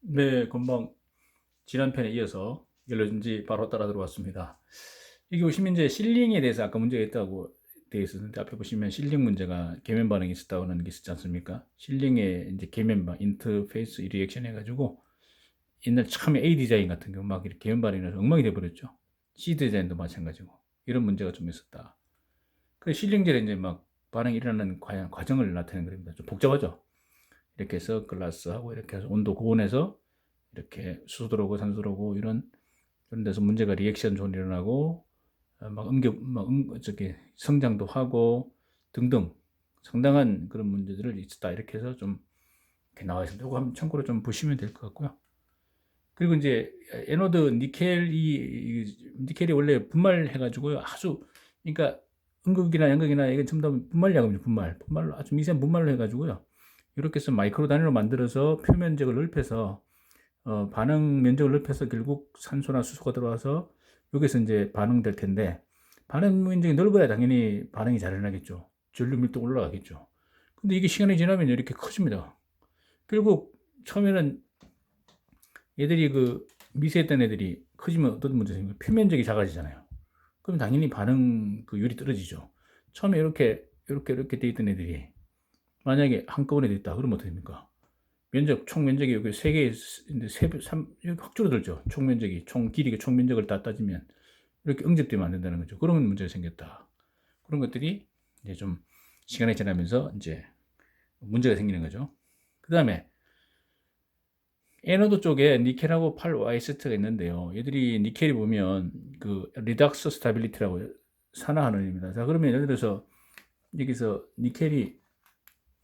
네, 금방 지난 편에 이어서 열려준지 바로 따라 들어왔습니다. 여기 보시면 이제 실링에 대해서 아까 문제가 있다고 되어 있었는데 앞에 보시면 실링 문제가 계면 반응이 있었다고 하는 게 있었지 않습니까? 실링에 이제 계면 반 인터페이스 리액션 해가지고 옛날 처음에 A 디자인 같은 경우 막 이렇게 계면 반응이 나서 엉망이 돼버렸죠. C 디자인도 마찬가지고 이런 문제가 좀 있었다. 그 실링젤에 이제 막 반응이 일어나는 과정을 나타내는 겁니다. 좀 복잡하죠. 이렇게 해서 글라스하고 이렇게 해서 온도 고온에서 이렇게 수소 들어오고 산소 들어오고 이런 데서 문제가 리액션 존이 일어나고 막 저기 성장도 하고 등등 상당한 그런 문제들을 있었다 이렇게 해서 좀 이렇게 나와 있습니다. 이거 한번 참고로 좀 보시면 될 것 같고요. 그리고 이제 에노드 니켈이 원래 분말해가지고요 아주 그러니까 음극이나 양극이나 이건 전부 다 분말량입니다. 분말로 아주 미세한 분말로 해가지고요 이렇게 해서 마이크로 단위로 만들어서 표면적을 넓혀서 반응 면적을 넓혀서 결국 산소나 수소가 들어와서 여기서 이제 반응될 텐데 반응 면적이 넓어야 당연히 반응이 잘 일어나겠죠. 전류 밀도 올라가겠죠. 근데 이게 시간이 지나면 이렇게 커집니다. 결국 처음에는 얘들이 그 미세했던 애들이 커지면 어떤 문제가 생겨요? 표면적이 작아지잖아요. 그럼 당연히 반응 그 율이 떨어지죠. 처음에 이렇게 돼 있던 애들이 만약에 한꺼번에 됐다. 그러면 어떻게 됩니까? 총 면적이 여기 세 개인데 확 줄어들죠. 총 면적이, 총 길이가 총 면적을 다 따지면 이렇게 응집되면 안 된다는 거죠. 그런 문제가 생겼다. 그런 것들이 이제 좀 시간이 지나면서 이제 문제가 생기는 거죠. 그 다음에 에너드 쪽에 니켈하고 8와이스트가 있는데요. 얘들이 니켈이 보면 그 리닥스 스타빌리티라고 산화하는입니다. 자, 그러면 예를 들어서 여기서 니켈이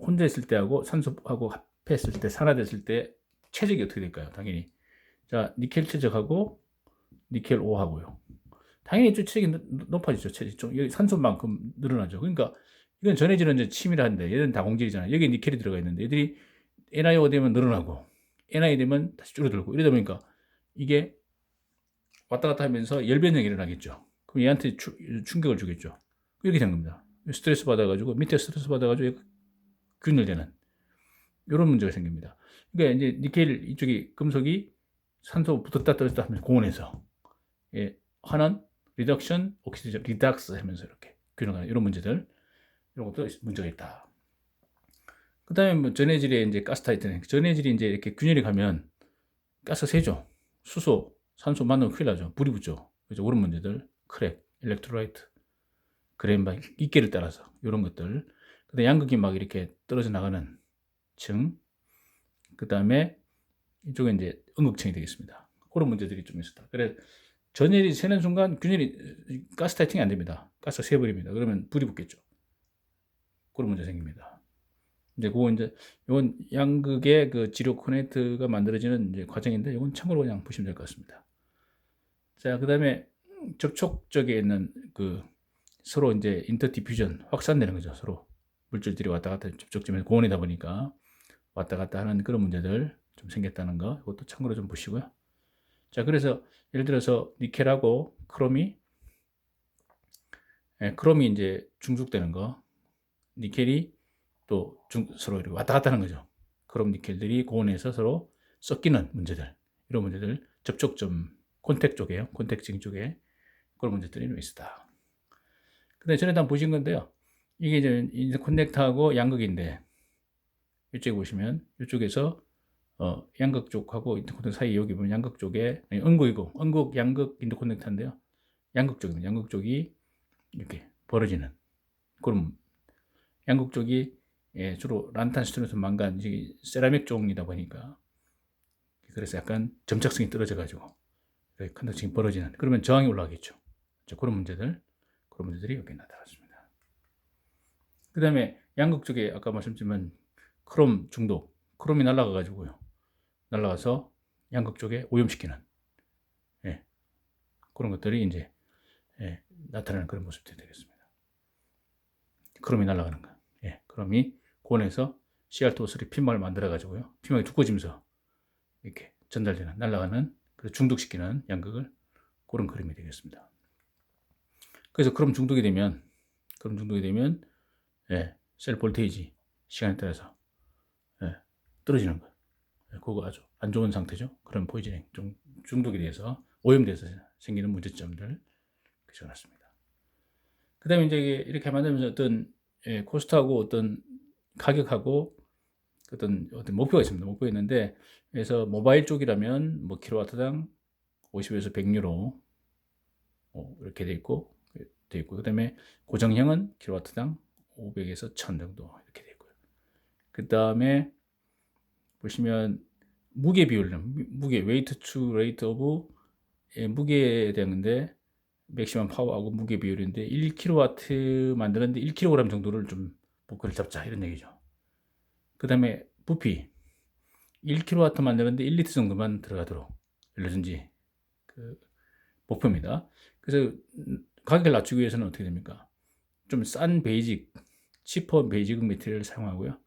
혼자 있을 때하고 산소하고 합했을 때 산화됐을 때 최적이 어떻게 될까요? 당연히 자 니켈 최적하고 니켈 O 하고요. 당연히 좀 최적이 높아지죠. 최적 좀 여기 산소만큼 늘어나죠. 그러니까 이건 전해질은 이제 침이라는데 얘는 다 공질이잖아요. 여기 니켈이 들어가 있는데 얘들이 NiO 되면 늘어나고 NI 되면 다시 줄어들고 이러다 보니까 이게 왔다 갔다 하면서 열변형이 일어나겠죠. 그럼 얘한테 충격을 주겠죠. 이렇게 된 겁니다. 스트레스 받아가지고 밑에 스트레스 받아가지고 균열되는 이런 문제가 생깁니다. 그러니까 이제 니켈 이쪽이 금속이 산소 붙었다 떨어졌다 하면서 고온에서 예, 환원, 리덕션, 옥시디전, 리닥스 하면서 이렇게 균형하는 이런 문제들 이런 것도 문제가 있다. 그 다음에 뭐 전해질에 이제 가스타이트는 전해질이 이제 이렇게 균열이 가면 가스 새죠. 수소, 산소 만나면 큰일 나죠. 불이 붙죠. 그죠? 그런 문제들, 크랙, 일렉트로라이트, 그랜바, 이끼를 따라서 이런 것들. 그다음 양극이 막 이렇게 떨어져 나가는 층. 그 다음에 이쪽에 이제 응극층이 되겠습니다. 그런 문제들이 좀 있었다. 그래 전열이 새는 순간 균열이 가스 타이팅이 안 됩니다. 가스가 새버립니다. 그러면 불이 붙겠죠. 그런 문제 생깁니다. 이제 그거 이제 이건 양극의 그 지료 코넥트가 만들어지는 이제 과정인데 이건 참고로 그냥 보시면 될 것 같습니다. 자, 그다음에 접촉 쪽에 있는 그 서로 이제 인터디퓨전 확산되는 거죠. 서로 물질들이 왔다 갔다 접촉점에서 고온이다 보니까 왔다 갔다 하는 그런 문제들 좀 생겼다는 거 이것도 참고로 좀 보시고요. 자, 그래서 예를 들어서 니켈하고 크롬이 이제 중숙되는 거, 니켈이 또 서로 이렇게 왔다 갔다 하는 거죠. 크롬 니켈들이 고온에서 서로 섞이는 문제들, 이런 문제들, 접촉점, 콘택 쪽에요. 콘택팅 쪽에 그런 문제들이 좀 있었다. 근데 전에 다 보신 건데요. 이게 이제 인터 커넥터하고 양극인데, 이쪽에 보시면 이쪽에서 양극 쪽하고 인터코넥터 사이 여기 보면 양극 쪽에 음극이고 음극 양극 인터코넥터인데요. 양극 쪽입니다. 양극 쪽이 이렇게 벌어지는 그럼 양극 쪽이 주로 란탄 스톤에서 망간 세라믹 쪽이다 보니까 그래서 약간 점착성이 떨어져 가지고 컨덕팅이 벌어지는 그러면 저항이 올라가겠죠. 그런 문제들이 여기 나타났습니다. 그 다음에 양극 쪽에 아까 말씀드린 크롬 중독, 크롬이 날아가 가지고요. 날아가서 양극 쪽에 오염시키는 예, 그런 것들이 이제 나타나는 그런 모습들이 되겠습니다. 크롬이 날아가는 거. 크롬이 고온에서 CR2O3 피막을 만들어 가지고요. 피막이 두꺼워지면서 이렇게 전달되는 날아가는 중독시키는 양극을 그런 그림이 되겠습니다. 그래서 크롬 중독이 되면 셀 볼테이지 시간에 따라서 떨어지는 거예요. 그거 아주 안 좋은 상태죠. 그런 포이즈닝, 중독에 대해서, 오염돼서 생기는 문제점들 적어놨습니다. 그 다음에 이제 이렇게 만들면서 어떤 코스트하고 어떤 가격하고 어떤 목표가 있습니다. 목표가 있는데, 그래서 모바일 쪽이라면 뭐 킬로와트당 50에서 100유로 이렇게 돼 있고, 그 다음에 고정형은 킬로와트당 500에서 1000 정도 이렇게 돼 있고요. 그 다음에 보시면 무게 비율은 웨이트 투 레이트 오브 무게에 대한데 맥시멈 파워하고 무게 비율인데 1kW 만드는데 1kg 정도를 좀 목표를 잡자 이런 얘기죠. 그 다음에 부피 1kW 만드는데 1리터 정도만 들어가도록 알려준지 그 목표입니다. 그래서 가격을 낮추기 위해서는 어떻게 됩니까? 좀 싼 베이직, 치퍼 베이직 메테리얼을 사용하고요.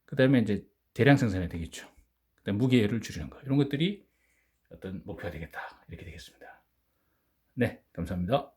그 다음에 이제 대량 생산이 되겠죠. 그 다음에 무게를 줄이는 거. 이런 것들이 어떤 목표가 되겠다. 이렇게 되겠습니다. 네, 감사합니다.